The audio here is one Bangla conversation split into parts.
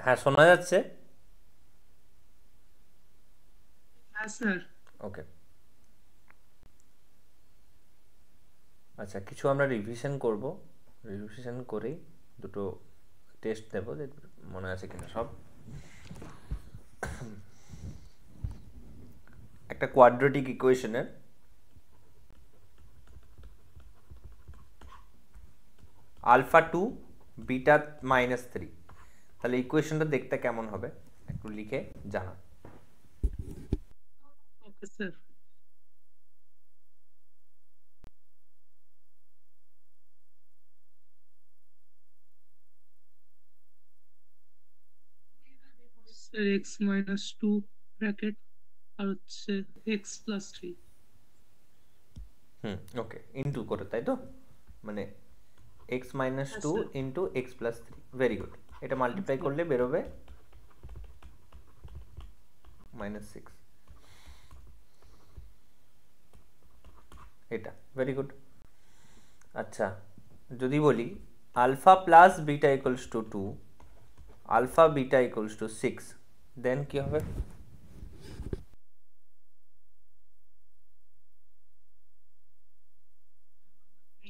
হ্যাঁ, শোনা যাচ্ছে। হ্যাঁ স্যার। ওকে। আচ্ছা, কিছু আমরা রিভিশন করব। রিভিশন করেই দুটো টেস্ট দেবো যে মনে আছে কিনা সব। একটা কোয়াড্রেটিক ইকুয়েশনের আলফা টু বিটা -3, তাহলে ইকুয়েশনটা দেখতে কেমন হবে একটু লিখে জানা। Okay sir. Sir x-2 bracket আর হচ্ছে x+3। ওকে, ইন্টু করে তাই তো, মানে এক্স মাইনাস হ্যাঁ two sir. Into x+3, very good. এটা হ্যাঁ মাল্টিপ্লাই স্যার। করলে বেরোবে -6, এটা ভেরি গুড। আচ্ছা, যদি বলি alpha plus beta equals to 2, alpha beta equals to 6, then কি হবে?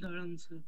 দাঁড়ান স্যার।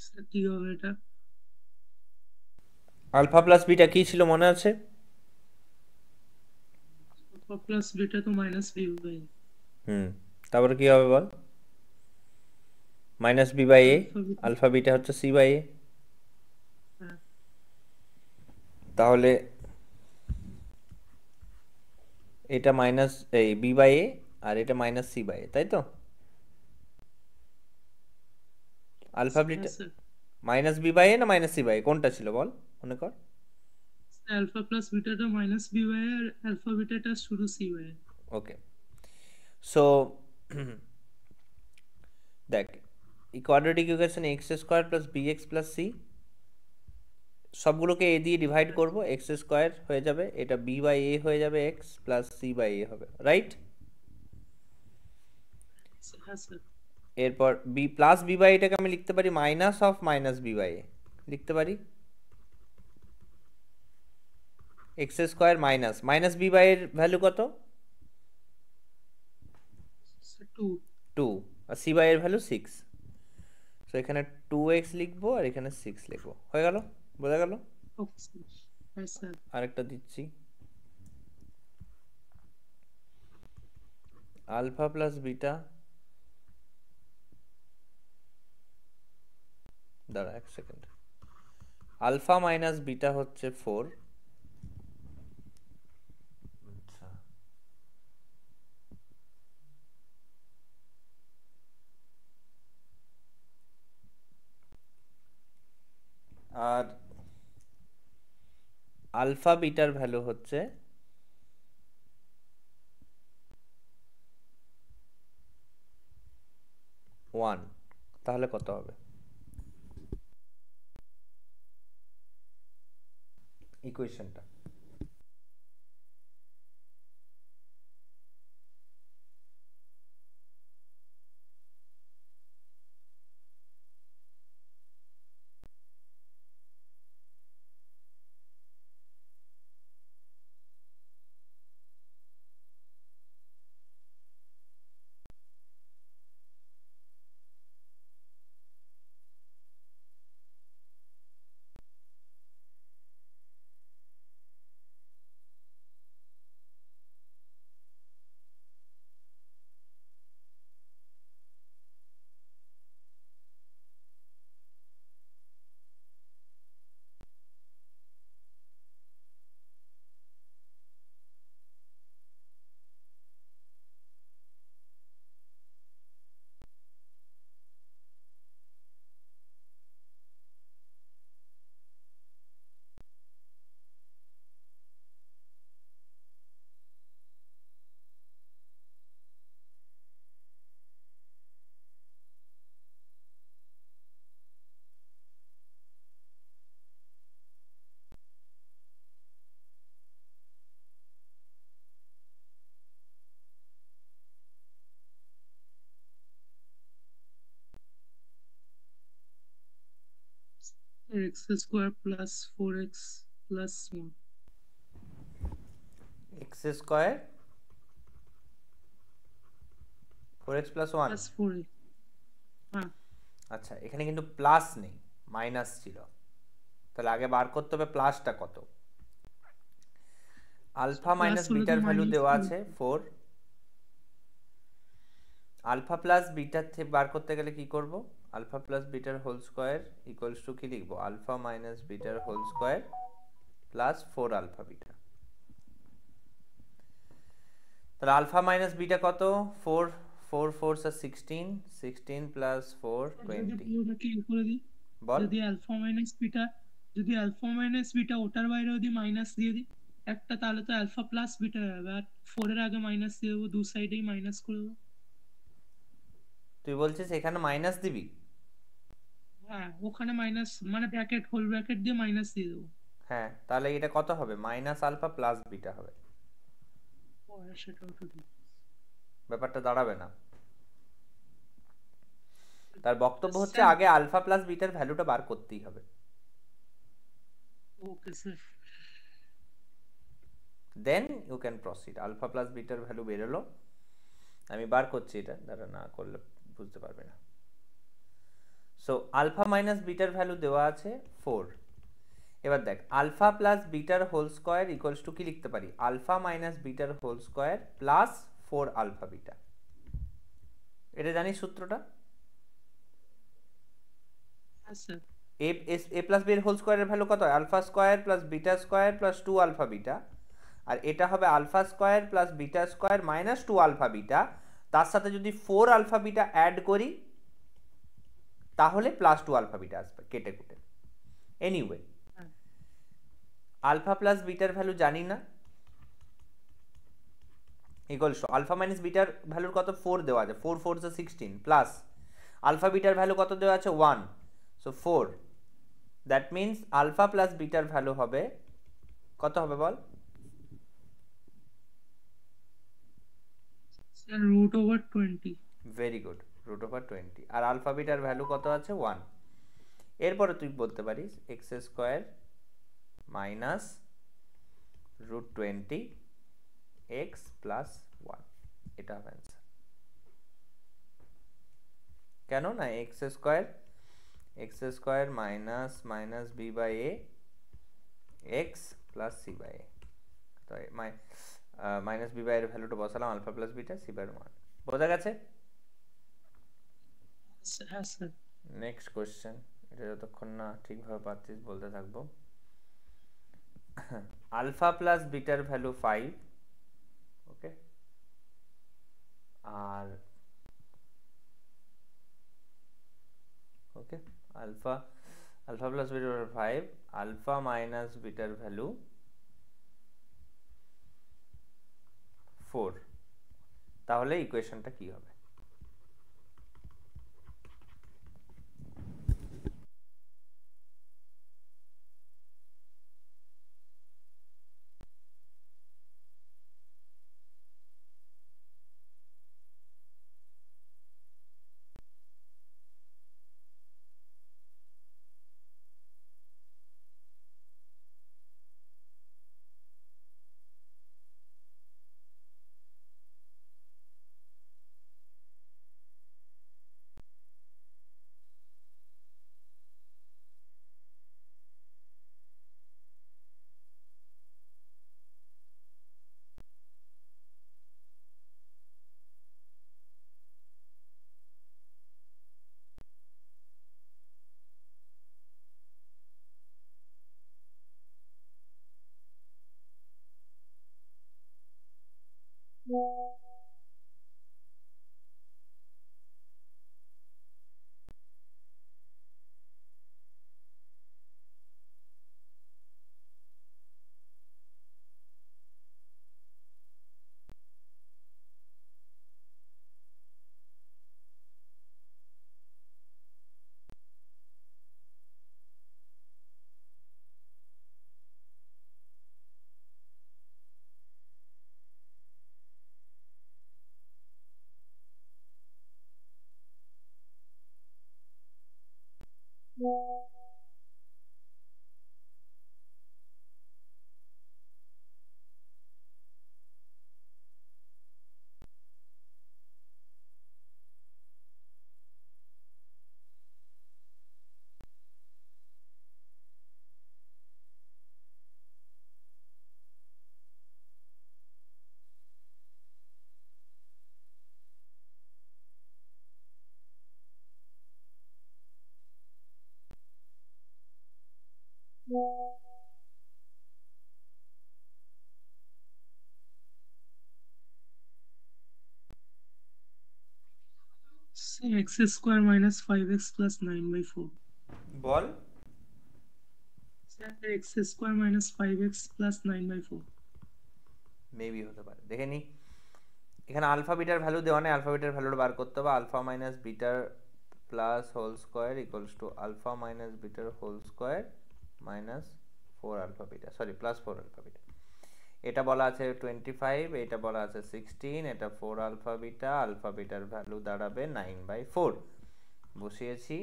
স্যার কি হবে এটা? আলফা প্লাস বিটা কি ছিল মনে আছে? আলফা প্লাস বিটা তো -b/a। হুম, তারপরে কি হবে বল? -b/a। Alpha beta. Alpha beta হচ্ছে c/a। হ্যাঁ তাহলে এটা মাইনাস এই b/a, আর এটা -c/a, তাই তো? আলফা হ্যাঁ বিটা স্যার। -b/a না -c/a, কোনটা ছিল বল, মনে কর। আলফা প্লাস বিটাটা -b/a আর আলফা বিটাটা শুধু c/a। ওকে, সো দেখ, এই quadratic equation x square plus b x plus c, সবগুলোকে এ দিয়ে ডিভাইড করব, এক্স স্কোয়ার হয়ে যাবে, এটা b/a হয়ে যাবে, এক্স প্লাস c/a হবে, রাইট? হ্যাঁ স্যার। এরপর বি প্লাস b/aটাকে আমি লিখতে পারি মাইনাস অফ -b/a, লিখতে পারি এক্স স্কোয়ার মাইনাস -b/a এর ভ্যালু কত? স্যার 2। 2, আর c/a এর ভ্যালু 6। সো এখানে 2x লিখবো আর এখানে 6 লিখবো, হয়ে গেল, বোঝা গেল? Okay sir. হ্যাঁ স্যার। আরেকটা দিচ্ছি, আলফা প্লাস বিটা, দাঁড়া এক সেকেন্ড, আলফা মাইনাস বিটা হচ্ছে 4। আচ্ছা, আর আলফা বিটার ভ্যালু হচ্ছে 1, তাহলে কত হবে ইকুয়েশনটা? x square plus 4x plus 1 x square 4x plus 1। plus 4a হ্যাঁ আচ্ছা, এখানে কিন্তু প্লাস নেই, মাইনাস ছিল। তাহলে আগে বার করতে হবে প্লাসটা কত। আলফা প্লাস মাইনাস হলে তো বিটার ভ্যালু মাইনাস দেওয়া আছে 4। আলফা প্লাস বিটার থেকে বার করতে গেলে কি করব? আলফা প্লাস বিটার হোল স্কোয়ার ইকুয়ালস টু কি লিখবো? আলফা মাইনাস বিটার whole square plus 4 alpha beta. তাহলে আলফা মাইনাস বিটা কত? 4, 4 4 আর 16, 16 প্লাস 4 যদি 20। পুরোটাকে করে দিই, বল। যদি আলফা মাইনাস বিটা, যদি আলফা মাইনাস বিটা ওটার বাইরে যদি মাইনাস দিয়ে দিই একটা, তাহলে তো আলফা প্লাস বিটা হবে। আর 4 এর আগে মাইনাস দিয়ে দেবো, দু সাইডেই মাইনাস করে দেবো। তুই বলছিস এখানে মাইনাস দিবি? হ্যাঁ, ওখানে মাইনাস মানে ব্র্যাকেট, হোল ব্র্যাকেট দিয়ে মাইনাস দিয়ে দেবো। হ্যাঁ, তাহলে এটা কত হবে? মাইনাস আলফা প্লাস বিটা হবে। ও হ্যাঁ, সেটাও তো ঠিক। ব্যাপারটা দাঁড়াবে না। তার বক্তব্য হচ্ছে স্যার, আগে আলফা প্লাস বিটার ভ্যালুটা বার করতেই হবে। Okay sir. Then you can proceed. Alpha plus বিটার ভ্যালু বেরোলো, আমি বার করছি এটা, দাঁড়া, না করলে বুঝতে পারবে না। সো আলফা মাইনাস বিটার ভ্যালু দেওয়া আছে 4। এবার দেখ, আলফা প্লাস বিটার হোল স্কোয়ার ইকুয়ালস টু কি লিখতে পারি? আলফা মাইনাস বিটার whole square plus 4 alpha beta. এটা জানিস সূত্রটা? হ্যাঁ স্যার। এ প্লাস বি এর হোল স্কোয়ারের ভ্যালু কত হয়? Alpha square plus beta square plus 2 alpha beta. আর এটা হবে alpha square plus beta square minus 2 alpha beta. তার সাথে যদি 4 আলফা বিটা অ্যাড করি তাহলে প্লাস 2 আলফা বিটা আসবে কেটে কুটে। এনিওয়ে, হ্যাঁ আলফা প্লাস বিটার ভ্যালু জানি না, ইকুয়ালস টু আলফা মাইনাস বিটার ভ্যালুর কত? 4 দেওয়া আছে, 4 4 16 প্লাস আলফা বিটার ভ্যালু কত দেওয়া আছে? 1। So 4, that means alpha plus বিটার ভ্যালু হবে কত হবে বল? স্যার, √/20। Very good, √/20। আর আলফা বিটার ভ্যালু কত আছে? 1। এরপরে তুই বলতে পারিস x square minus √20 x plus 1, এটা হবে অ্যান্সার। কেন না? X square minus minus b by a x plus c by a. তো মাইনাস বি বাই এর ভ্যালুটা বসালাম, alpha plus beta c by 1। বোঝা গেছে? হ্যাঁ স্যার। Next question. এটা যতক্ষণ না ঠিকভাবে পাচ্ছিস বলতে থাকবো। আলফা প্লাস বিটার ভ্যালু 5, ওকে, আর ওকে আলফা আলফা প্লাস বিটার ভ্যালু 5, আলফা মাইনাস বিটার ভ্যালু 4, তাহলে ইকুয়েশনটা কি হবে? x square minus 5x plus 9/4 বল। Sir x square minus 5x plus 9/4 maybe হতে পারে, দেখে নি। এখানে আলফা বিটার ভ্যালু দেওয়া নেই, আলফা বিটার ভ্যালুটা বার করতে হবে। আলফা মাইনাস বিটার plus whole square equals to alpha minus বিটার whole square minus 4 alpha beta, sorry plus 4 alpha beta. এটা বলা আছে 25, এটা বলা আছে 16, এটা 4 আলফা বিটা, আলফা বিটার ভ্যালু দাঁড়াবে 9/4, বসিয়েছি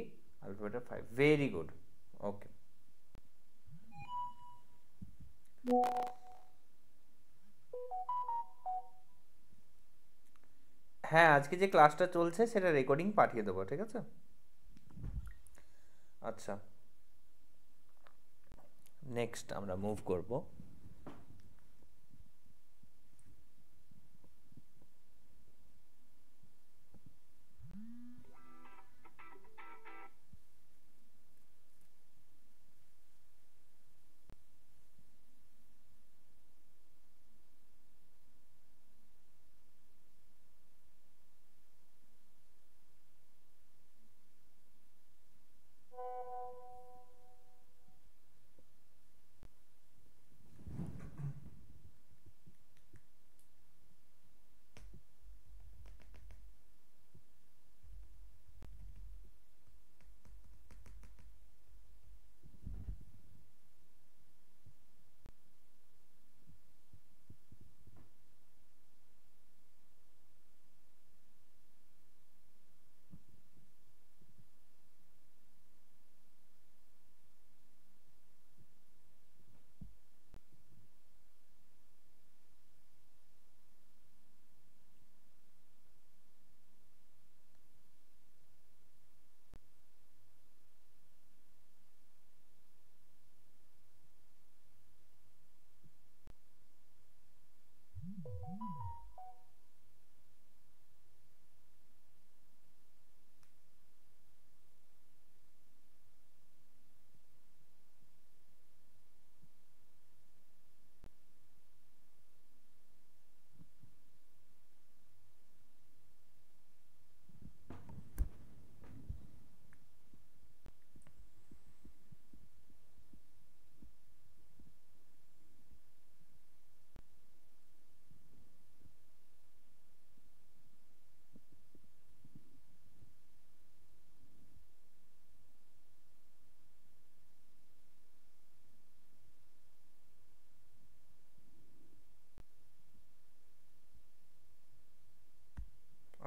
alpha beta 5। Very good, okay. হ্যাঁ, আজকে যে ক্লাসটা চলছে সেটা রেকর্ডিং পাঠিয়ে দেবো, ঠিক আছে? আচ্ছা, নেক্সট আমরা মুভ করব।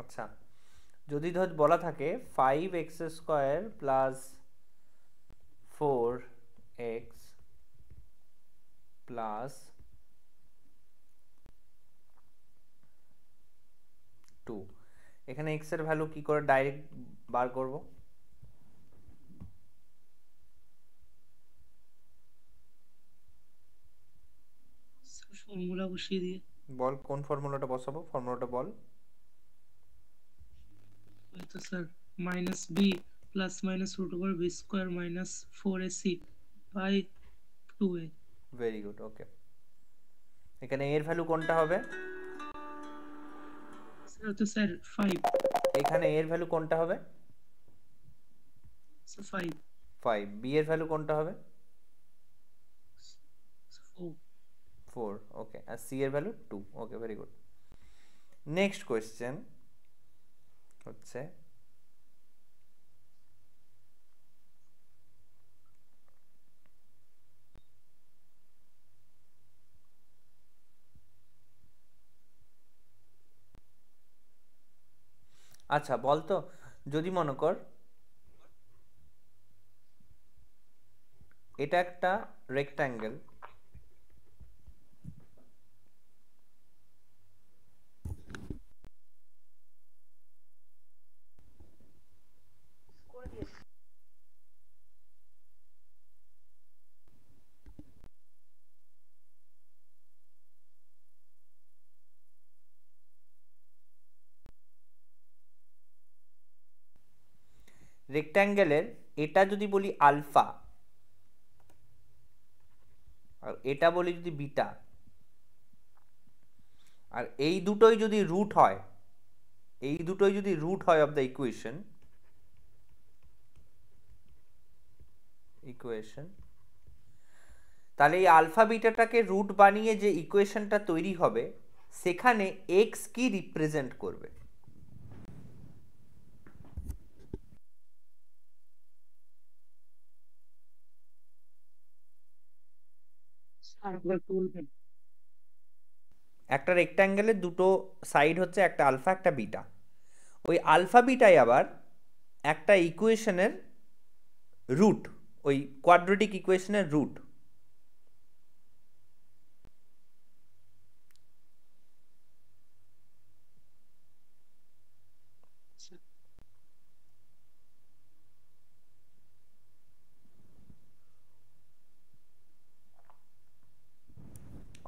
আচ্ছা, যদি ধর বলা থাকে 5x square plus 4x plus 2, এখানে x এর ভ্যালু কি করে ডাইরেক্ট বার করব? ফর্মুলা বসিয়ে দিয়ে। বল কোন ফর্মুলাটা বসাবো, ফর্মুলাটা বল। তো sir minus b plus minus root over b square minus 4ac by 2a। Very good, okay. এখানে এর ভ্যালু কোনটা হবে? স্যার তো স্যার 5। এখানে এর ভ্যালু কোনটা হবে? স্যার 5। 5। বি এর ভ্যালু কোনটা হবে? 4। 4, ওকে। আর সি এর ভ্যালু 2, ওকে, ভেরি গুড। নেক্সট কোয়েশ্চেন হচ্ছে আচ্ছা বলতো, যদি মনে কর এটা একটা রেক্ট্যাঙ্গেল, রেক্ট্যাঙ্গেলের এটা যদি বলি আলফা আর এটা বলি যদি বিটা, আর এই দুটোই যদি রুট হয়, এই দুটোই যদি রুট হয় অফ দ্য ইকুয়েশন তাহলে এই আলফা বিটাটাকে রুট বানিয়ে যে ইকুয়েশনটা তৈরি হবে সেখানে এক্স কি রিপ্রেজেন্ট করবে? একটা রেক্ট্যাঙ্গেলের দুটো সাইড হচ্ছে, একটা আলফা একটা বিটা। ওই আলফা বিটাই আবার একটা ইকুয়েশনের রুট, ওই কোয়াড্রেটিক ইকুয়েশনের রুট।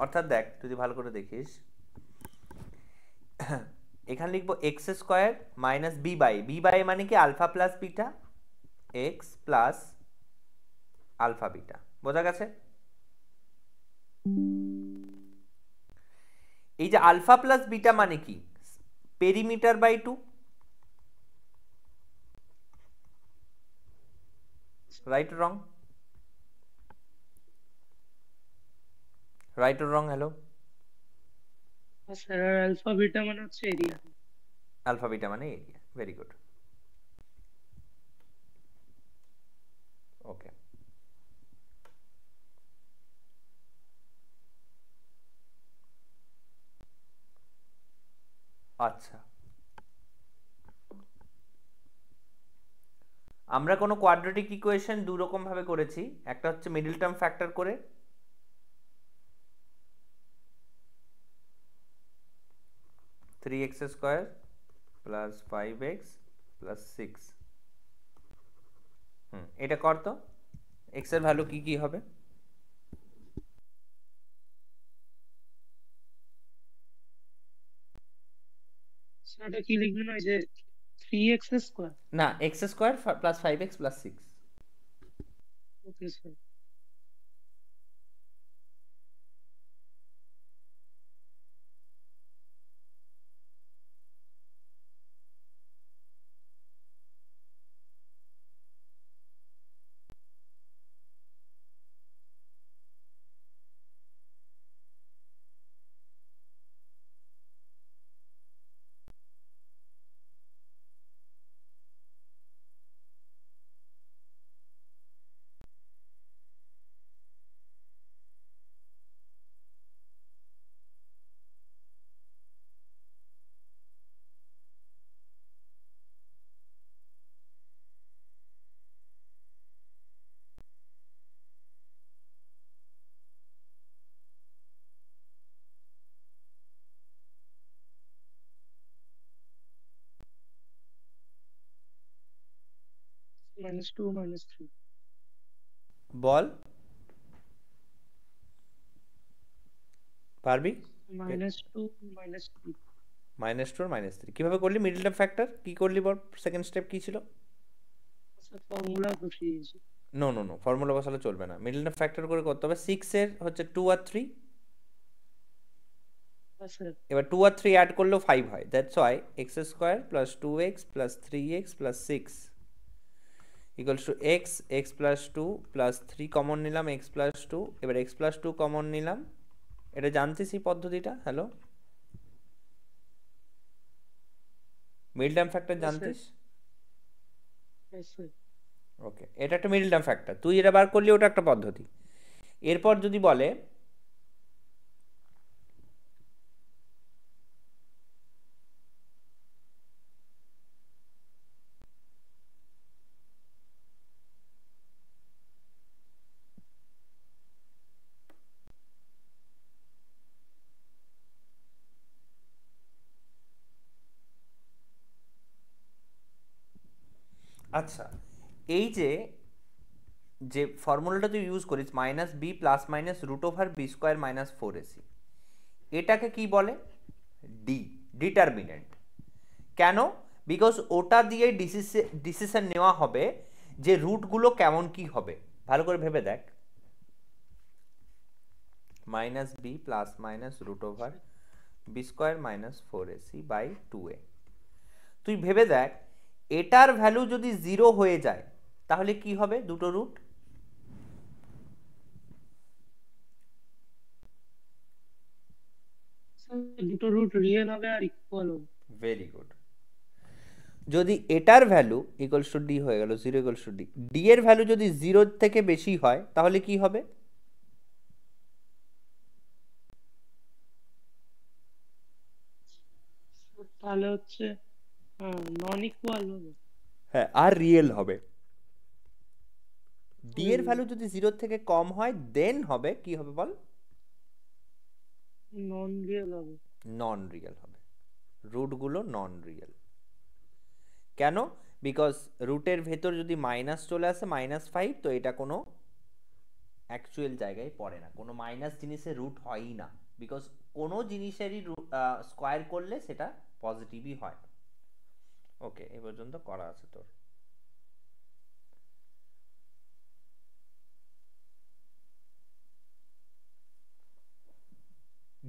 অর্থাৎ দেখ, যদি ভালো করে দেখিস, এখানে লিখবো x square minus b by, b by মানে কি alpha plus beta, x plus alpha beta. বোঝা গেছে? এই যে আলফা প্লাস বিটা মানে কি? Perimeter by 2, right wrong? Right wrong? Hello, sir alpha beta মানে হচ্ছে এরিয়া। আলফা বিটা মানে এরিয়া, ভেরি গুড। ওকে, আচ্ছা, আমরা কোনো কোয়াড্রেটিক ইকুয়েশন দু রকম ভাবে করেছি। একটা হচ্ছে মিডল টার্ম ফ্যাক্টর করে, 3x square plus 5x plus 6। এটা কর তো, x এর ভ্যালু কি কি হবে? এটা কি লিখবেন? ওই যে 3x স্কয়ার? না, x square plus 5x plus 6। Okay sir. -2 -3 বল, পারবি? -2 -3 -2 আর -3 কিভাবে করলি? মিডল টার্ম ফ্যাক্টর কি করলি বল? সেকেন্ড স্টেপ কি ছিল? স্যার ফর্মুলা বসিয়েছি। নো নো নো, ফর্মুলা বসালে চলবে না, মিডল টার্ম ফ্যাক্টর করে করতে হবে। 6 এর হচ্ছে 2 আর 3, স্যার এবার 2 আর 3 অ্যাড করলেও 5 হয়। That's why x square plus 2x plus 3x plus 6 equals to x plus 2 plus 3 common নিলাম, x প্লাস 2, এবার x প্লাস 2 কমন নিলাম। এটা জানতিস এই পদ্ধতিটা? হ্যালো, মিডল টার্ম ফ্যাক্টর জানতিস? ওকে, এটা একটা মিডল টার্ম ফ্যাক্টর, তুই এটা বার করলি, ওটা একটা পদ্ধতি। এরপর যদি বলে আচ্ছা, এই যে যে ফর্মুলাটা তুই ইউজ করিস minus b plus minus root over b square minus 4ac, এটাকে কি বলে? ডিটারমিনেন্ট। কেন? বিকজ ওটা দিয়ে ডিসিশন নেওয়া হবে যে রুটগুলো কেমন কি হবে। ভালো করে ভেবে দেখ, minus b plus minus root over b square minus 4ac by 2a, তুই ভেবে দেখ, এটার ভ্যালু যদি 0 হয়ে যায় তাহলে কি হবে দুটো রুট? দুটো রুট রিয়েল হবে আর ইকুয়াল হবে। Very good. যদি এটার ভ্যালু ইকুয়ালস টু ডি হয়ে গেল, 0 ইকুয়ালস টু ডি, ডি এর ভ্যালু যদি 0 থেকে বেশি হয় তাহলে কি হবে? তাহলে হচ্ছে নন ইকুয়াল হবে। হ্যাঁ, আর রিয়েল হবে। ডি এর ভ্যালু যদি 0 থেকে কম হয় দেন হবে কি হবে বল? নন রিয়েল হবে। নন রিয়েল হবে, রুটগুলো নন রিয়েল। কেন? বিকজ রুটের ভেতর যদি মাইনাস চলে আসে -5, তো এটা কোনো অ্যাকচুয়াল জায়গায় পড়ে না, কোনো মাইনাস জিনিসের রুট হয়ই না, বিকজ কোনো জিনিসেরই স্কোয়ার করলে সেটা পজিটিভই হয়। ওকে, এই পর্যন্ত করা আছে তোর।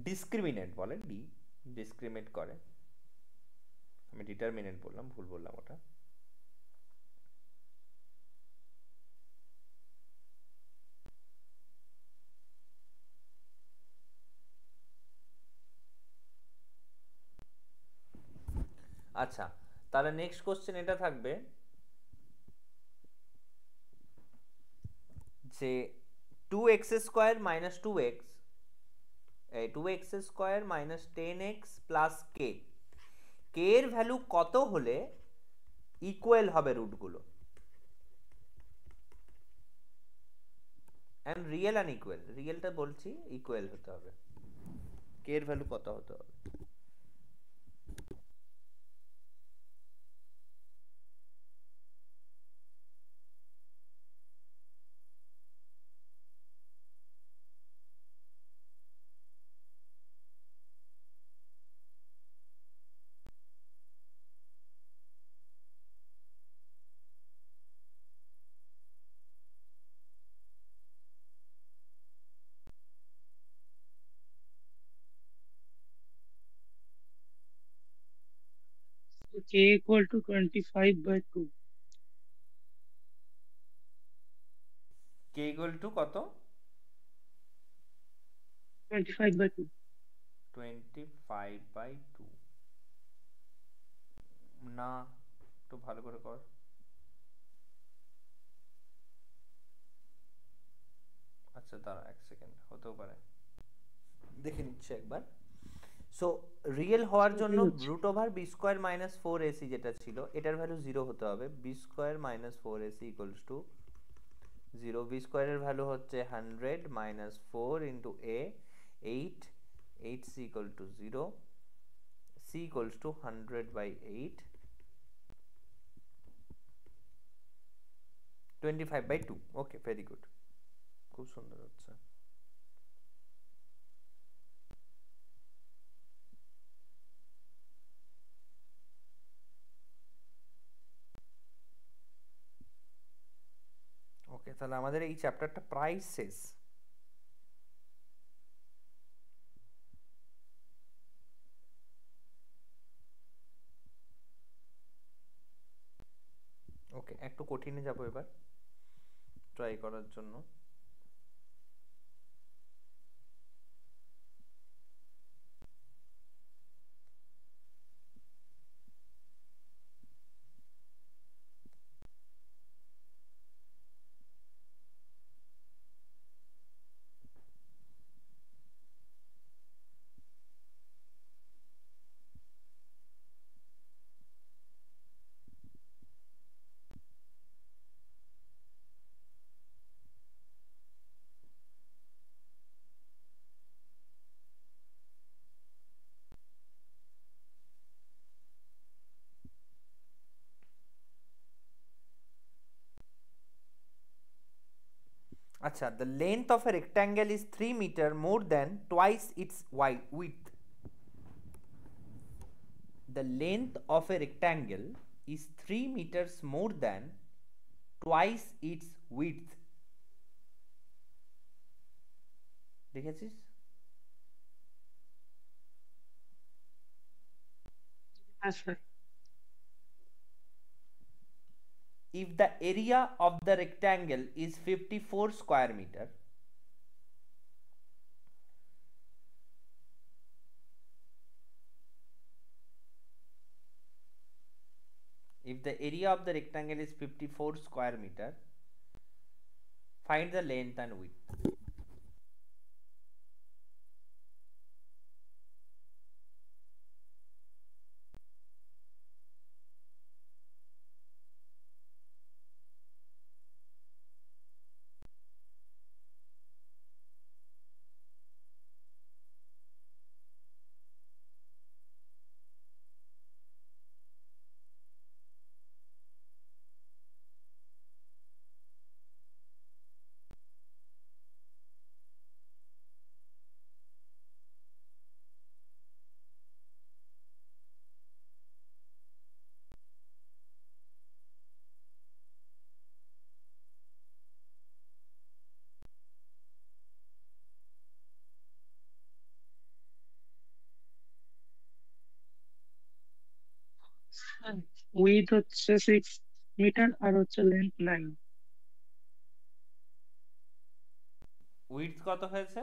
ডিসক্রিমিনেন্ট বলে, ডি ডিসক্রিমিনেট করে, আমি ডিটারমিনেন্ট বললাম, ভুল বললাম ওটা। আচ্ছা, তাহলে নেক্সট কোশ্চেন এটা থাকবে যে 2x square minus 2x, 2x square minus 10x plus k, k এর ভ্যালু কত হলে ইকুয়াল হবে রুটগুলো? এন্ড রিয়েল অ্যান্ড ইকুয়াল, রিয়েলটা বলছি, ইকুয়াল হতে হবে, কে এর ভ্যালু কত হতে হবে? K equal to 25/2। K equal to কত? 25/2। 25/2? না, একটু ভালো করে কর। আচ্ছা দাঁড়া এক সেকেন্ড, হতেও পারে, দেখে নিচ্ছে একবার। সো রিয়েল হওয়ার জন্য root over b square minus 4ac যেটা ছিল এটার ভ্যালু 0 হতে হবে, b square minus 4ac equals to 0। B স্কোয়ারের ভ্যালু হচ্ছে 100 minus 4 into a 8, 8c equal to 0, c equals to 100/8, 25/2। Okay, very good, খুব সুন্দর হচ্ছে। ওকে, তাহলে আমাদের এই চ্যাপ্টারটা প্রায় শেষ। ওকে, একটু কঠিনে যাবো এবার ট্রাই করার জন্য। আচ্ছা, the length of a rectangle is 3 meter more than twice its width. The length of a rectangle is 3 meters more than twice its width. দেখেছিস? হ্যাঁ sir. if the area of the rectangle is 54 square meter, if the area of the rectangle is 54 square meter, find the length and width. With হচ্ছে 6 মিটার আর হচ্ছে লেন্থ 9। উইডথ কত হয়েছে?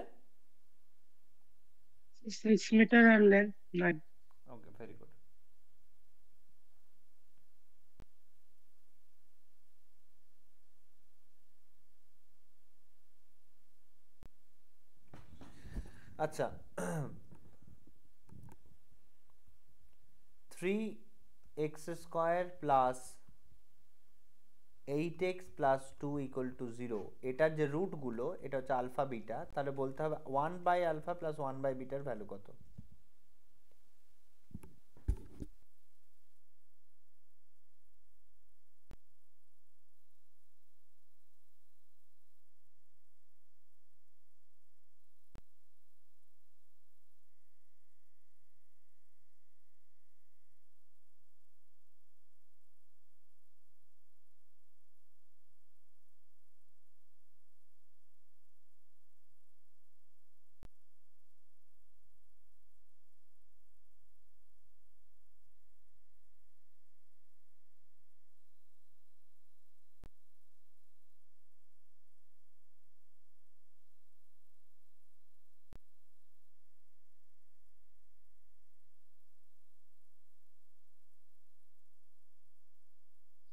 6 মিটার আর লেন্থ 9। ওকে, ভেরি গুড। আচ্ছা, 3x² plus 8x plus 2 equal to 0, এটার যে রুটগুলো এটা হচ্ছে আলফা বিটা, তাহলে বলতে হবে 1/α প্লাস 1/বিটার ভ্যালু কত?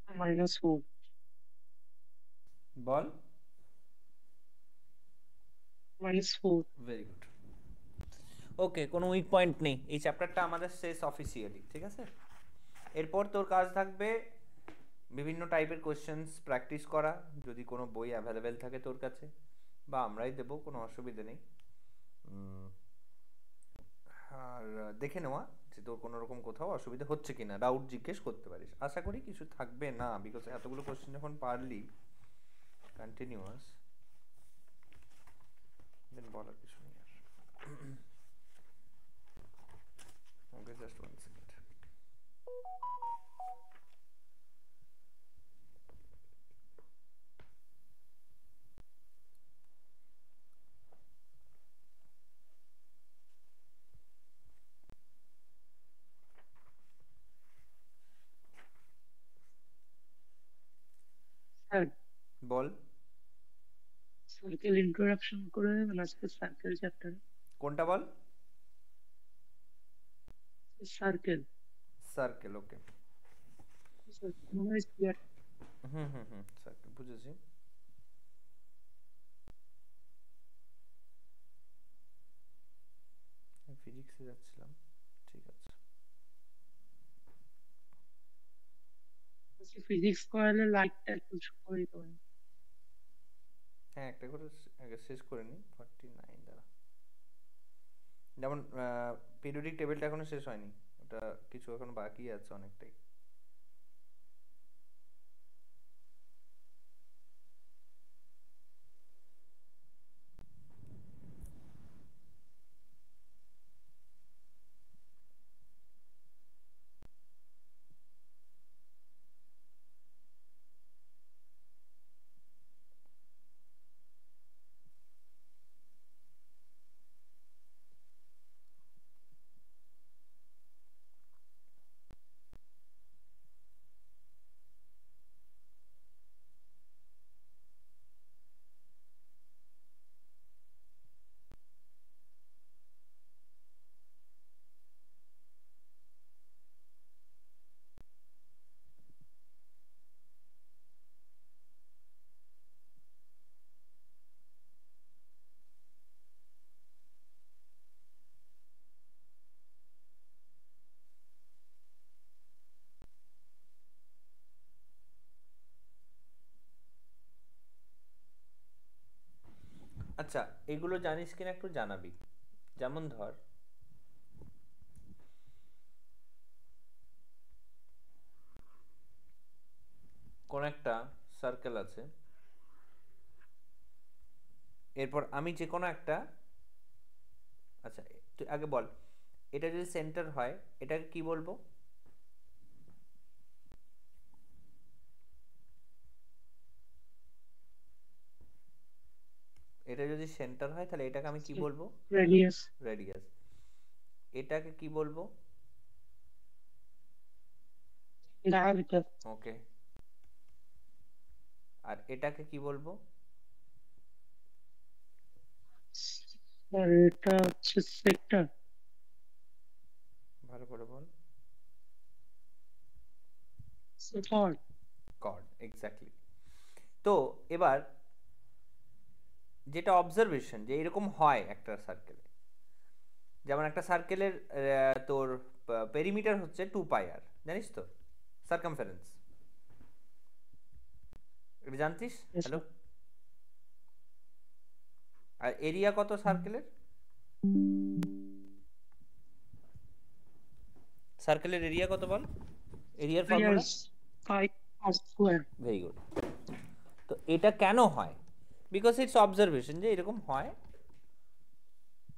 -4। বল। -4। Very good. ওকে, কোনো উইক পয়েন্ট নেই, এই চ্যাপ্টারটা আমাদের শেষ অফিসিয়ালি, ঠিক আছে? এরপর তোর কাজ থাকবে বিভিন্ন টাইপের কোশ্চেন্স প্র্যাকটিস করা, যদি কোনো বই অ্যাভেলেবেল থাকে তোর কাছে, বা আমরাই দেবো, কোনো অসুবিধে নেই। আর দেখে নেওয়া যে তোর কোনো রকম কোথাও অসুবিধা হচ্ছে কিনা, ডাউট জিজ্ঞেস করতে পারিস। আশা করি কিছু থাকবে না, বিকজ এতগুলো কোশ্চেন যখন পারলি কন্টিনিউয়াস, দেন বলার কিছু নেই আর। ওকে, জাস্ট 1 সেকেন্ড। স্যার, বল। সার্কেল ইন্ট্রোডাকশন করে দেবেন আজকে সার্কেল চ্যাপ্টারে? কোনটা বল? সার্কেল। সার্কেল, ওকে। হুম হুম হুম, সার্কেল বুঝেছি। ফিজিক্সে যাচ্ছিলাম, ঠিক আছে। ফিজিক্স করালে লাইটটা একটু করে দিতে পারেন? হ্যাঁ, একটা করে আগে শেষ করে নিই। 49 দ্বারা, যেমন পিরিয়ডিক টেবিলটা এখনো শেষ হয়নি, ওটা কিছু এখন বাকি আছে অনেকটাই। আচ্ছা, এগুলো জানিস কিনা একটু জানাবি। যেমন ধর, কোন একটা সার্কেল আছে, এরপর আমি যে কোনো একটা, আচ্ছা তুই আগে বল, এটা যদি সেন্টার হয় এটাকে কি বলবো? এটা যদি সেন্টার হয় তাহলে এটাকে আমি কি বলবো? রেডিয়াস। রেডিয়াস। এটাকে কি বলবো? ডায়ামিটার। ওকে। আর এটাকে কি বলবো? আর এটা হচ্ছে সেক্টর। ভালো করে বল। কর্ড। Cord, exactly. তো এবার যেটা অবজারভেশন, যে এরকম হয় একটা সার্কেলে, যেমন একটা সার্কেলের তোর পেরিমিটার হচ্ছে 2 পাই আর, জানিস তো? সার্কামফারেন্স, এটা জানতিস? হ্যালো। আর এরিয়া কত সার্কেলের? সার্কেলের এরিয়া কত বল? এরিয়ার ফর্মুলা? পাই আর স্কোয়ার। Very good. তো এটা কেন হয়? বিকজ ইটস অবজারভেশন যে এরকম হয়,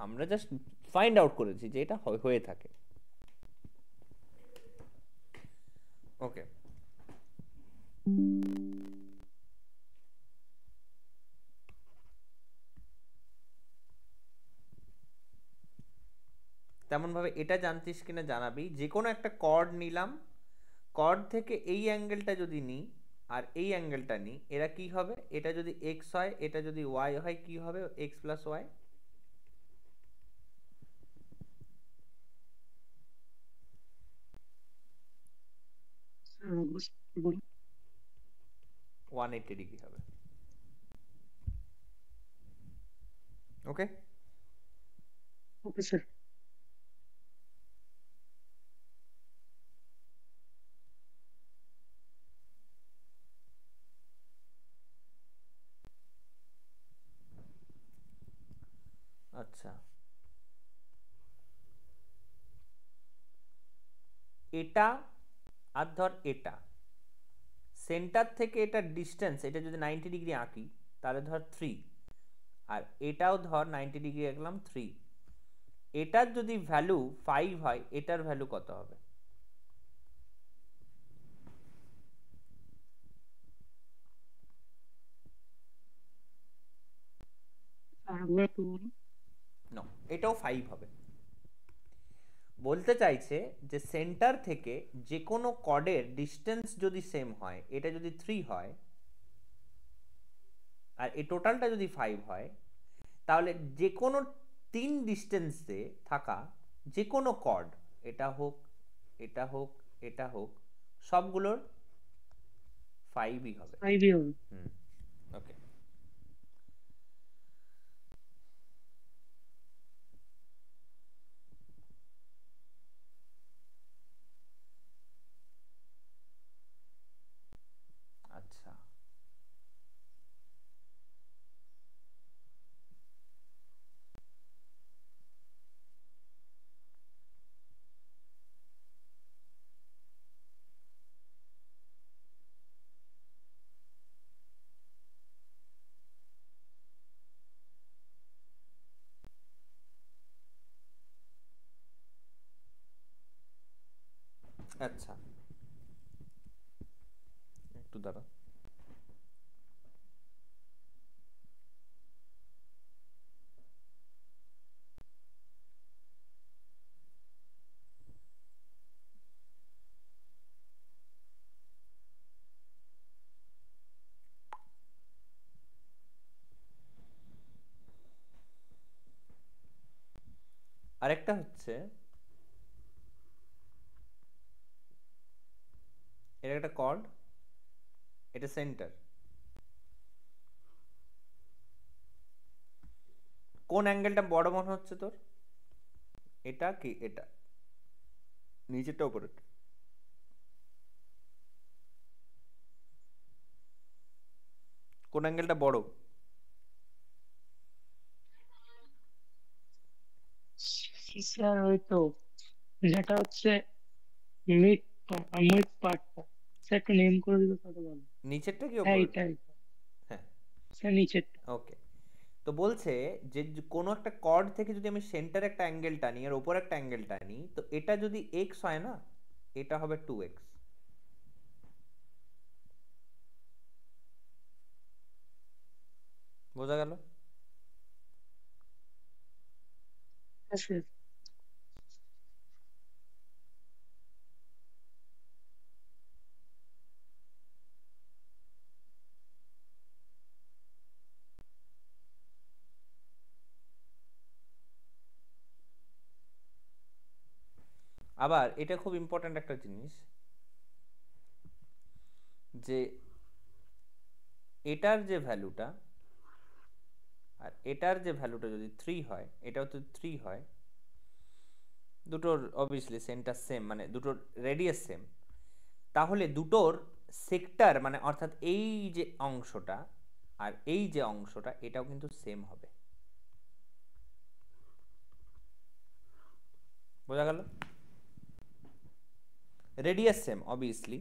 আমরা জাস্ট ফাইন্ড আউট করেছি যে এটা হয়ে থাকে। ওকে। তেমন ভাবে এটা জানতিস কিনা জানাবি, যে কোনো একটা কর্ড নিলাম, কর্ড থেকে এই অ্যাঙ্গেলটা যদি নিই আর এই অ্যাঙ্গেলটা নিই, এরা কি হবে? এটা যদি এক্স হয়, এটা যদি ওয়াই হয়, কি হবে? X plus y. বলুন। 180 ডিগ্রি হবে। ওকে। Okay sir. আচ্ছা, এটা আর ধর এটা, সেন্টার থেকে এটা ডিস্টেন্স, এটা যদি 90 ডিগ্রি আঁকি তাহলে ধর 3, আর এটাও ধর 90 ডিগ্রি আঁকলাম 3, এটার যদি ভ্যালু 5 হয়, এটার ভ্যালু কত হবে? নো, এটাও 5 হবে। বলতে চাইছে যে সেন্টার থেকে যে কোনো কর্ডের ডিস্টেন্স যদি সেম হয়, এটা যদি 3 হয় আর এই টোটালটা যদি 5 হয়, তাহলে যে কোনো 3 ডিস্টেন্সে থাকা যে কোনো কর্ড, এটা হোক, এটা হোক, এটা হোক, সবগুলোর 5ই হবে। 5ই হবে। হুম। ওকে। আচ্ছা, আচ্ছা, একটু দাঁড়া। আরেকটা হচ্ছে, এটা একটা কর্ড, এটা সেন্টার, কোন অ্যাঙ্গেলটা বড় মনে হচ্ছে তোর? এটা কি এটা? নিচেরটা উপরে? কোন অ্যাঙ্গেলটা বড়? স্যার ওই তো যেটা হচ্ছে মিড মিড পার্টটা, স্যার একটু নেম করে দিলে কত ভালো। নিচেরটা কি হ্যাঁ ওপরেরটা? এটাই হ্যাঁ, স্যার, নিচেরটা। ওকে। তো বলছে যে কোনো একটা কর্ড থেকে যদি আমি সেন্টারে একটা অ্যাঙ্গেল টানি আর ওপর একটা অ্যাঙ্গেল টানি, তো এটা যদি এক্স হয় না, এটা হবে 2x। বোঝা গেল? হ্যাঁ স্যার। আবার এটা খুব ইম্পর্ট্যান্ট একটা জিনিস, যে এটার যে ভ্যালুটা আর এটার যে ভ্যালুটা যদি 3 হয়, এটাও তো 3 হয়, দুটোর অবভিয়াসলি সেন্টার সেম, মানে দুটোর রেডিয়াস সেম, তাহলে দুটোর সেক্টর মানে অর্থাৎ এই যে অংশটা আর এই যে অংশটা এটাও কিন্তু সেম হবে। বোঝা গেল? রেডিয়াস সেম অবভিয়াসলি,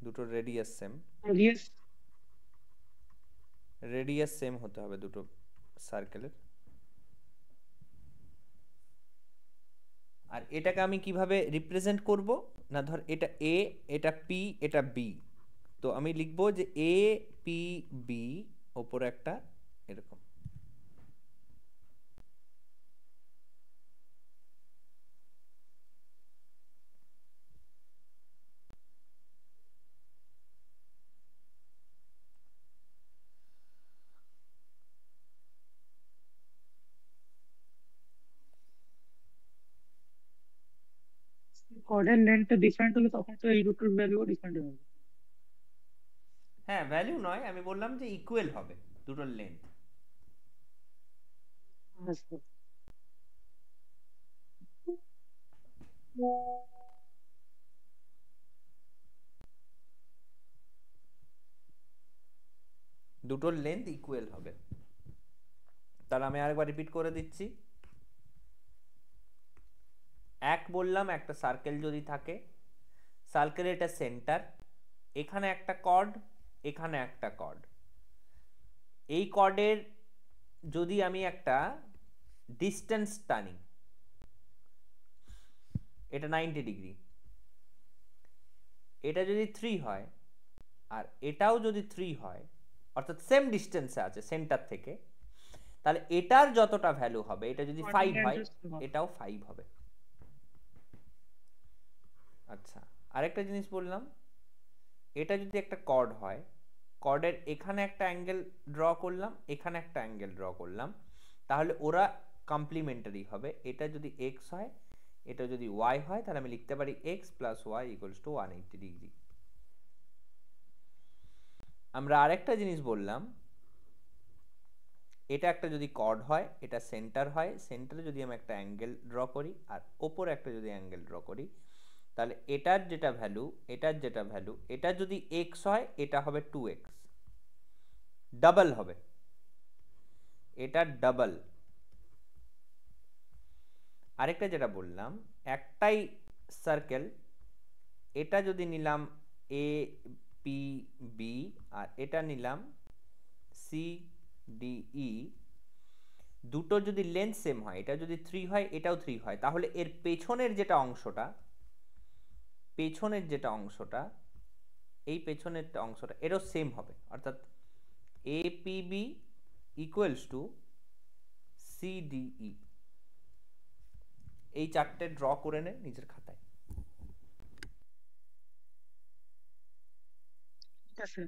দুটোর radius same, radius. Radius same হতে হবে দুটো সার্কেলের। আর এটাকে আমি কিভাবে রিপ্রেজেন্ট করব, না ধর এটা এ, এটা পি, এটা বি, তো আমি লিখবো যে এ পি বি ওপরে একটা এরকম। কর্ডের লেন্থটা ডিফারেন্ট হলে তখন তো এই দুটোর ভ্যালুও ডিফারেন্ট হবে। হ্যাঁ, ভ্যালু নয়, আমি বললাম যে ইকুয়াল হবে দুটোর লেন্থ। হ্যাঁ স্যার। দুটোর লেন্থ ইকুয়াল হবে। তাহলে আমি আরেকবার রিপিট করে দিচ্ছি। এক বললাম একটা সার্কেল যদি থাকে, সার্কেলের এটা সেন্টার, এখানে একটা কর্ড, এখানে একটা কর্ড, এই কর্ডের যদি আমি একটা ডিস্টেন্স টানি, এটা 90 ডিগ্রি, এটা যদি 3 হয় আর এটাও যদি 3 হয়, অর্থাৎ সেম ডিস্টেন্সে আছে সেন্টার থেকে, তাহলে এটার যতটা ভ্যালু হবে, এটা যদি কর্ডের 5 হয়, লেন্থটা সেম হবে। এটাও 5 হবে। আচ্ছা, আরেকটা জিনিস বললাম, এটা যদি একটা কর্ড হয়, কর্ডের এখানে একটা অ্যাঙ্গেল ড্র করলাম, এখানে একটা অ্যাঙ্গেল ড্র করলাম, তাহলে ওরা কমপ্লিমেন্টারি হবে। এটা যদি এক্স হয়, এটা যদি ওয়াই হয়, তাহলে আমি লিখতে পারি x plus y equals to 180 degree. আমরা আরেকটা জিনিস বললাম, এটা একটা যদি কর্ড হয়, এটা সেন্টার হয়, সেন্টারে যদি আমি একটা অ্যাঙ্গেল ড্র করি আর ওপরে একটা যদি অ্যাঙ্গেল ড্র করি, তাহলে এটার যেটা ভ্যালু, এটার যেটা ভ্যালু, এটা যদি এক্স হয়, এটা হবে 2x, ডাবল হবে, এটা ডাবল। আরেকটা যেটা বললাম, একটাই সার্কেল, এটা যদি নিলাম এ পি বি আর এটা নিলাম সি ডি ই, দুটো যদি লেন্থ সেম হয়, এটা যদি 3 হয়, এটাও 3 হয়, তাহলে এর পেছনের যেটা অংশটা, পেছনের যেটা অংশটা, এই পেছনের অংশটা এরও সেম হবে, অর্থাৎ A P B equals to C D E. এই চারটে ড্র করে নে নিজের খাতায়। ঠিক আছে।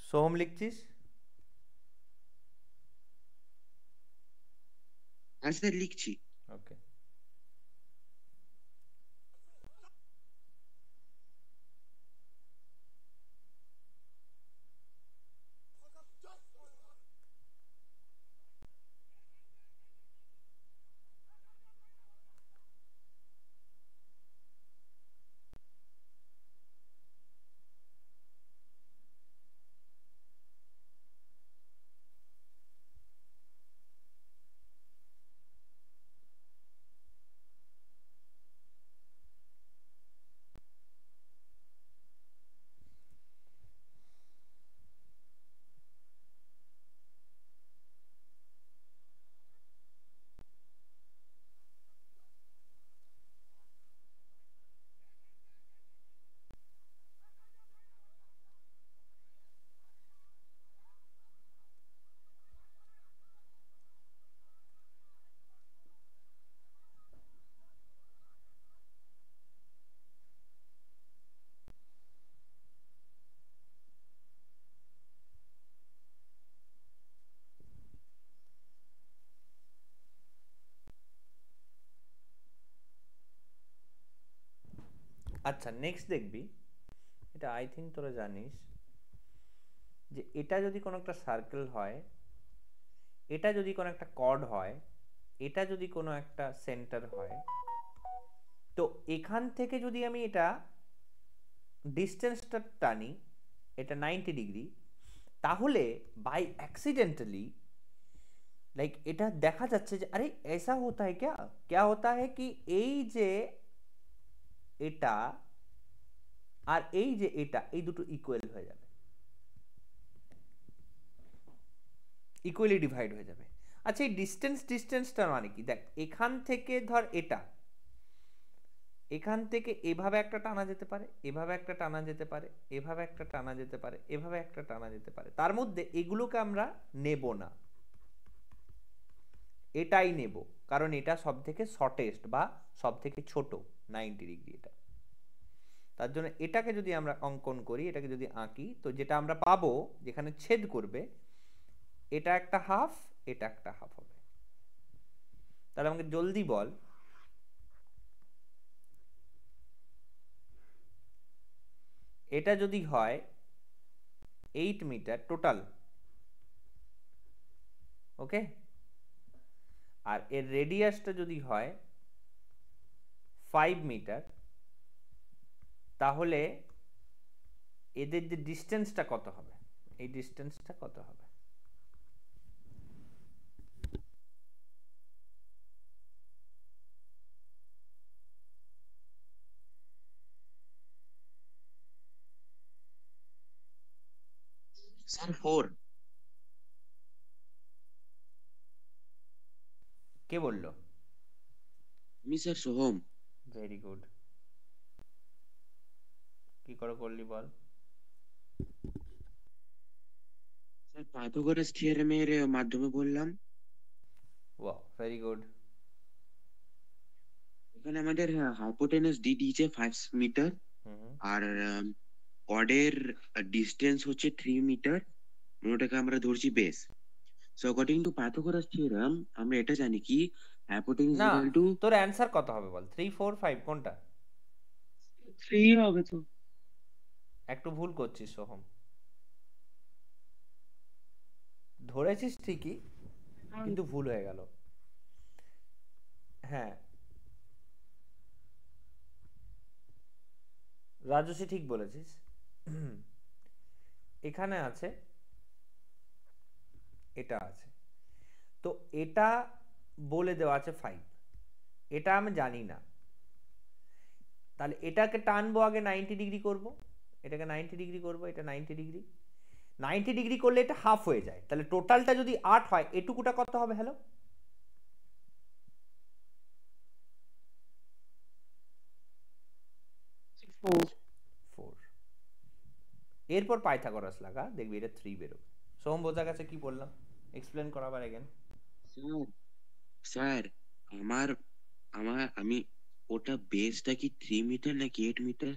সোহম লিখছিস? হ্যাঁ স্যার লিখছি। ওকে। আচ্ছা, নেক্সট দেখবি, এটা আই থিঙ্ক তোরা জানিস, যে এটা যদি কোনো একটা সার্কেল হয়, এটা যদি কোনো একটা কর্ড হয়, এটা যদি কোনো একটা সেন্টার হয়, তো এখান থেকে যদি আমি এটা ডিস্টেন্সটা টানি, এটা 90 ডিগ্রি, তাহলে বাই অ্যাক্সিডেন্টালি লাইক এটা দেখা যাচ্ছে যে আরে ऐसा होता है क्या, क्या होता है कि এই যে এটা আর এই যে এটা, এই দুটো ইকুয়াল হয়ে যাবে, ইকুয়ালি ডিভাইড হয়ে যাবে। আচ্ছা, এই ডিস্টেন্সটার মানে কি? দেখ, এখান থেকে ধর এটা, এখান থেকে এভাবে একটা টানা যেতে পারে, এভাবে একটা টানা যেতে পারে, এভাবে একটা টানা যেতে পারে, এভাবে একটা টানা যেতে পারে, তার মধ্যে এগুলোকে আমরা নেব না, এটাই নেব, কারণ এটা সব থেকে শর্টেস্ট বা সব থেকে ছোট 90 ডিগ্রি এটা। তার জন্য এটাকে যদি আমরা অঙ্কন করি, এটাকে যদি আঁকি, তো যেটা আমরা পাবো যেখানে ছেদ করবে, এটা একটা হাফ, এটা একটা হাফ হবে। তাহলে আমাকে জলদি বল, এটা যদি হয় 8 মিটার টোটাল, ওকে, আর এর রেডিয়াসটা যদি হয় 5 মিটার, তাহলে এদের যে ডিস্টেন্সটা কত হবে, এই ডিস্টেন্সটা কত হবে? স্যার 4। কে বললো? আমি স্যার সোহম। Very good. কি করে করলি বল? স্যার পাইথাগোরাস থিওরেমের মাধ্যমে বললাম। Wow, very good. এখানে আমাদের হাইপোটেনাস ডি দিয়েছে 5 মিটার, আর কর্ডের ডিস্টেন্স হচ্ছে 3 মিটার, ওটাকে আমরা ধরছি base. So according to Pythagoras theorem আমরা এটা জানি কি হাইপোটেনাস না, ইকুয়াল টু তোর অ্যান্সার কত হবে বল? 3, 4, 5 কোনটা? 3 হবে তো। একটু ভুল করছিস সোহম, ধরেছিস ঠিকই কিন্তু ভুল হয়ে গেল। হ্যাঁ, রাজস্বী ঠিক বলেছিস। এখানে আছে, এটা আছে, তো এটা বলে দেওয়া আছে 5, এটা আমি জানি না, তাহলে এটাকে টানবো আগে 90 ডিগ্রি করব, এটাকে 90 ডিগ্রি করব, এটা 90 ডিগ্রি, 90 ডিগ্রি করলে এটা হাফ হয়ে যায়, তাহলে টোটালটা যদি 8 হয়, এটুকুটা কত হবে? হ্যালো, 4। এরপর পাইথাগোরাস লাগা, দেখবি এটা 3 বেরোবে। সোম, বোঝা গেছে কি বললাম? এক্সপ্লেন করা আবার এগেন। স্যার স্যার আমার আমার আমি ওটা বেসটা কি 3 মিটার নাকি 8 মিটার?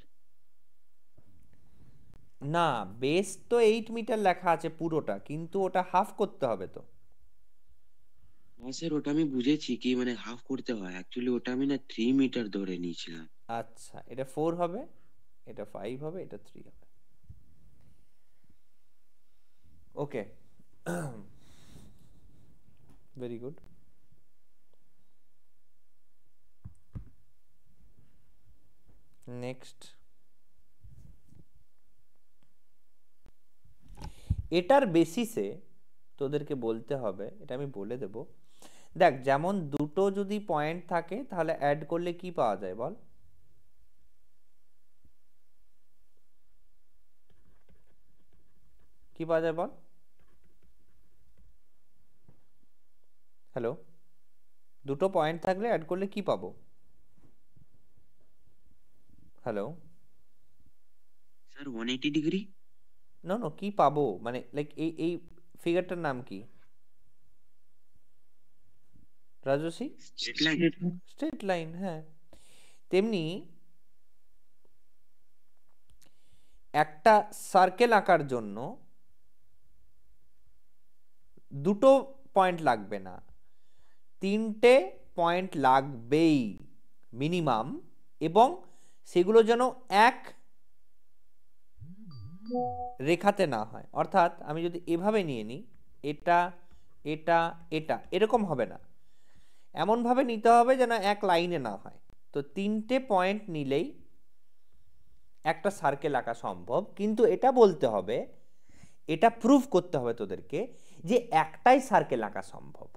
না, বেস তো 8 মিটার লেখা আছে পুরোটা, কিন্তু ওটা হাফ করতে হবে তো। হ্যাঁ স্যার, ওটা আমি বুঝেছি কি মানে হাফ করতে হয়, অ্যাকচুয়ালি ওটা আমি না 3 মিটার ধরে নিয়েছিলাম। আচ্ছা, এটা 4 হবে, এটা 5 হবে, এটা 3 হবে। ওকে, ভেরি গুড। নেক্সট, এটার বেসিসে তোদেরকে বলতে হবে, এটা আমি বলে দেব। দেখ, যেমন দুটো যদি পয়েন্ট থাকে তাহলে অ্যাড করলে কি পাওয়া যায় বল? কি পাওয়া যায় বল? হ্যালো, দুটো পয়েন্ট থাকলে অ্যাড করলে কি পাবো? Hello, sir 180 degree. No no, কি পাবো মানে, লাইক এই ফিগারটার নাম কি Rajasvi? Straight line. Straight line, হ্যাঁ। তেমনি একটা সার্কেল আঁকার জন্য দুটো পয়েন্ট লাগবে না, তিনটে পয়েন্ট লাগবেই মিনিমাম, এবং সেগুলো যেন এক রেখাতে না হয়। অর্থাৎ আমি যদি এভাবে নিয়ে নিই, এটা এটা এটা এরকম হবে না, এমনভাবে নিতে হবে যেন এক লাইনে না হয়। তো তিনটে পয়েন্ট নিলেই একটা সার্কেল আঁকা সম্ভব, কিন্তু এটা বলতে হবে, এটা প্রুভ করতে হবে তোদেরকে যে একটাই সার্কেল আঁকা সম্ভব,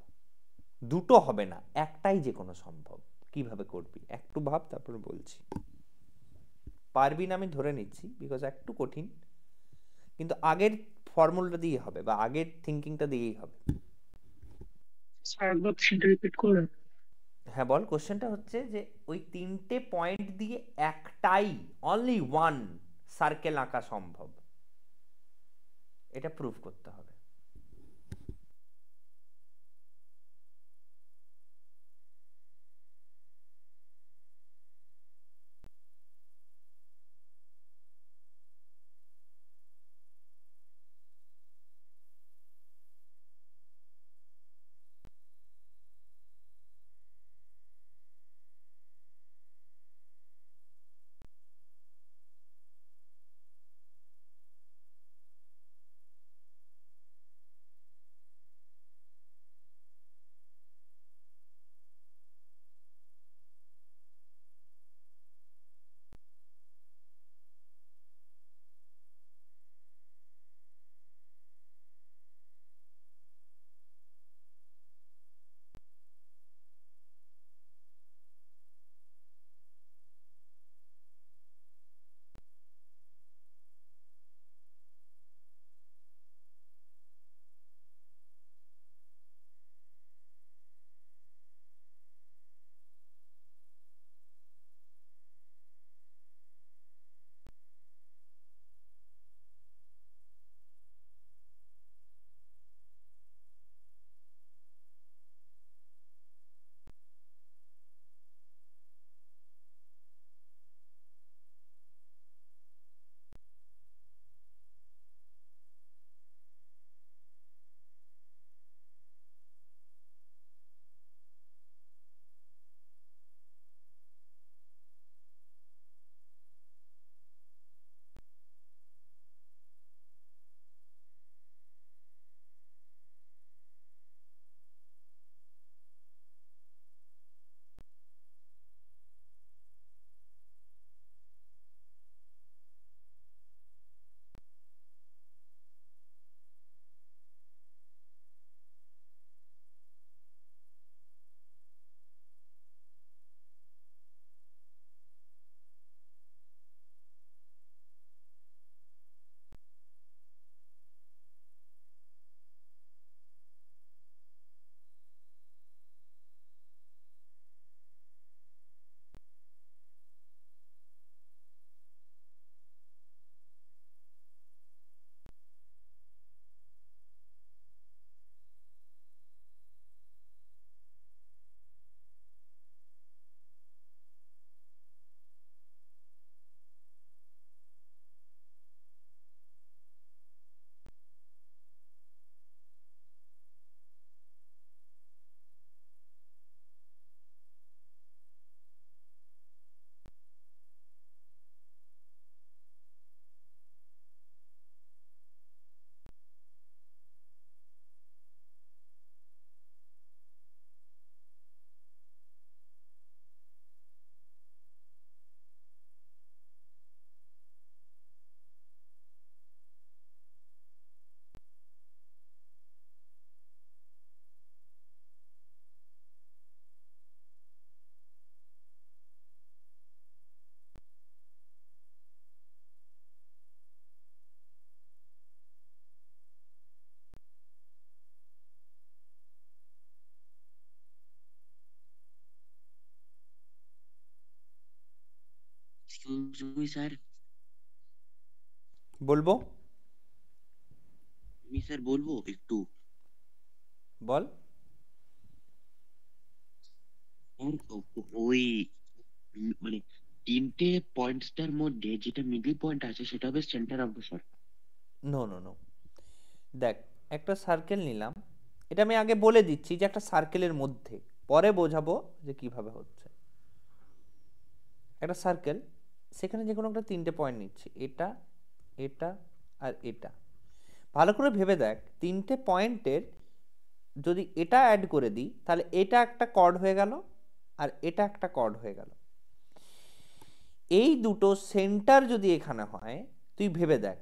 দুটো হবে না, একটাই যে কোনো সম্ভব। কিভাবে করবি একটু ভাব, তারপর বলছি। পারবি না আমি ধরে নিচ্ছি, বিকজ একটু কঠিন, কিন্তু আগের ফর্মুলাটা দিয়ে হবে, বা আগের থিঙ্কিংটা দিয়েই হবে। স্যার একবার কোশ্চেনটা রিপিট করুন। হ্যাঁ বল, কোশ্চেনটা হচ্ছে যে ওই তিনটে পয়েন্ট দিয়ে একটাই, অনলি ওয়ান সার্কেল আঁকা সম্ভব, এটা প্রুভ করতে হবে। জমি স্যার, বলবো? আমি স্যার বলবো একটু। বল। ওই মানে তিনটে পয়েন্টসটার মধ্যে যেটা মিডল পয়েন্ট আছে সেটা হবে centre of the circle. No no no, দেখ, একটা সার্কেল নিলাম, এটা আমি আগে বলে দিচ্ছি যে একটা সার্কেলের মধ্যে, পরে বোঝাবো যে কিভাবে হচ্ছে। একটা সার্কেল, সেখানে যে কোনো একটা তিনটে পয়েন্ট নিচ্ছি, এটা, এটা আর এটা। ভালো করে ভেবে দেখ, তিনটে পয়েন্টের যদি এটা অ্যাড করে দিই তাহলে এটা একটা কর্ড হয়ে গেল আর এটা একটা কর্ড হয়ে গেল। এই দুটো সেন্টার যদি এখানে হয়, তুই ভেবে দেখ,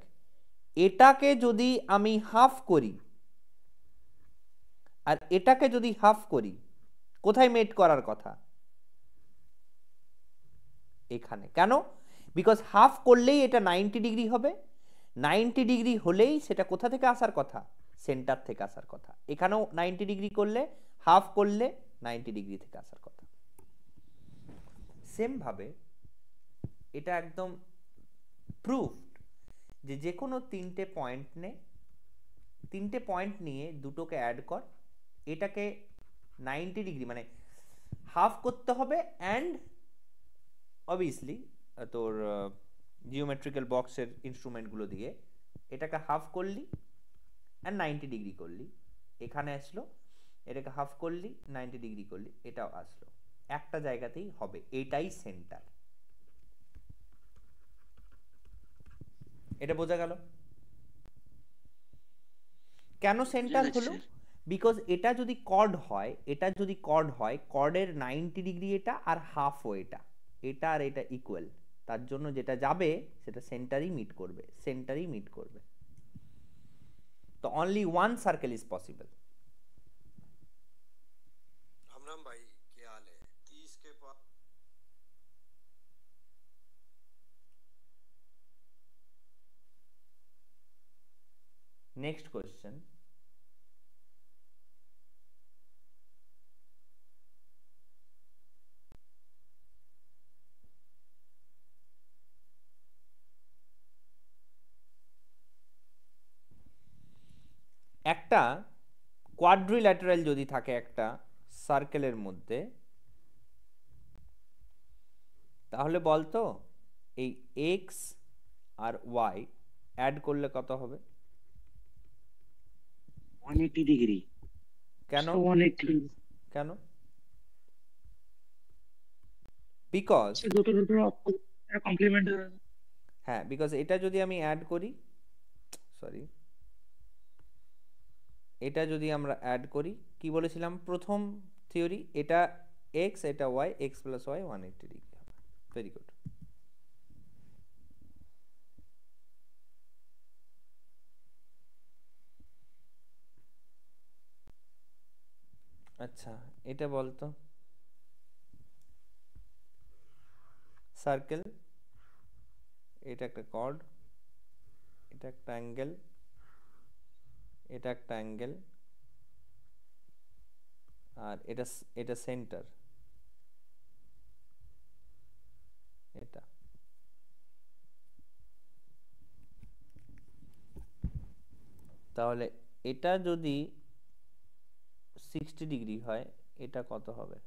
এটাকে যদি আমি হাফ করি আর এটাকে যদি হাফ করি, কোথায় মেট করার কথা? এখানে। কেন? বিকজ হাফ করলেই এটা 90 ডিগ্রি হবে, 90 ডিগ্রি হলেই সেটা কোথা থেকে আসার কথা? সেন্টার থেকে আসার কথা। এখানেও 90 ডিগ্রি করলে, হাফ করলে 90 ডিগ্রি থেকে আসার কথা। সেম ভাবে এটা একদম প্রুফড যে যে কোনো তিনটে পয়েন্ট নে, তিনটে পয়েন্ট নিয়ে দুটোকে অ্যাড কর, এটাকে 90 ডিগ্রি মানে হাফ করতে হবে, অ্যান্ড অবভিয়াসলি তোর জিওমেট্রিক্যাল বক্সের ইনস্ট্রুমেন্টগুলো দিয়ে এটাকে হাফ করলি অ্যান্ড 90 ডিগ্রি করলি, এখানে আসলো, এটাকে হাফ করলি 90 ডিগ্রি করলি, এটাও আসলো, একটা জায়গাতেই হবে, এটাই সেন্টার। এটা বোঝা গেল? কেন সেন্টার হলো? বিকজ এটা যদি কর্ড হয়, এটা যদি কর্ড হয়, কর্ডের 90 ডিগ্রি এটা আর হাফও এটা, এটা আর এটা ইকুয়াল, তার জন্য যেটা যাবে সেটা সেন্টারই মিট করবে, সেন্টারই মিট করবে। তো only one circle is possible. Ram Ram भाई, क्या हाल है? 30 के पास নেক্সট কোয়েশ্চেন। একটা কোয়াড্রিল্যাটারাল যদি থাকে একটা সার্কেলের মধ্যে, তাহলে বলতো এই এক্স আর ওয়াই অ্যাড করলে কত হবে? 180 ডিগ্রি। কেন? 180 কেন? বিকজ, দুটো দুটো কমপ্লিমেন্ট। হ্যাঁ, বিকজ এটা যদি আমি অ্যাড করি, সরি, এটা যদি আমরা অ্যাড করি, কি বলেছিলাম প্রথম থিওরি, এটা এক্স, এটা y, x plus y 180 degree হবে। Very good. আচ্ছা, এটা বলতো, সার্কেল, এটা একটা কর্ড, এটা একটা অ্যাঙ্গেল, এটা একটা অ্যাঙ্গেল, আর এটা এটা সেন্টার, এটা। তাহলে এটা যদি 60 ডিগ্রি হয়, এটা কত হবে?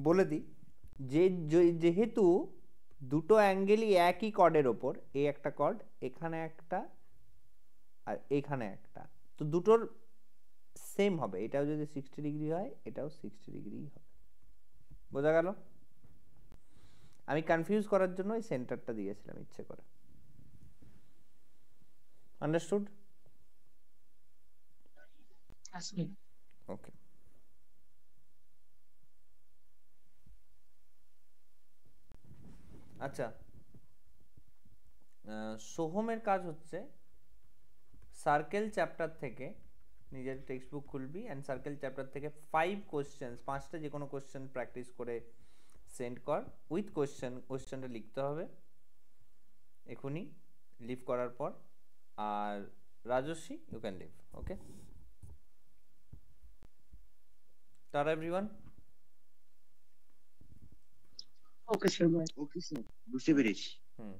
বলে দিই যেহেতু দুটো অ্যাঙ্গেলই একই কর্ডের ওপর, এই একটা কর্ড, এখানে একটা আর এখানে একটা, তো দুটোর সেম হবে। এটাও যদি 60 ডিগ্রি হয় এটাও 60 ডিগ্রি হবে। বোঝা গেল? আমি কনফিউজ করার জন্য এই সেন্টারটা দিয়েছিলাম ইচ্ছে করে। আন্ডারস্টুড? ওকে। আচ্ছা, সোহমের কাজ হচ্ছে সার্কেল চ্যাপ্টার থেকে, নিজের টেক্সট বুক খুলবি অ্যান্ড সার্কেল চ্যাপ্টার থেকে 5 কোশ্চেন, 5টা যে কোনো কোশ্চেন প্র্যাকটিস করে সেন্ড কর উইথ কোশ্চেনটা লিখতে হবে এখনই, লিভ করার পর। আর Rajasvi, you can leave. Okay, tata everyone. Okay sir, bye. Okay sir, বুঝতে পেরেছি। হুম।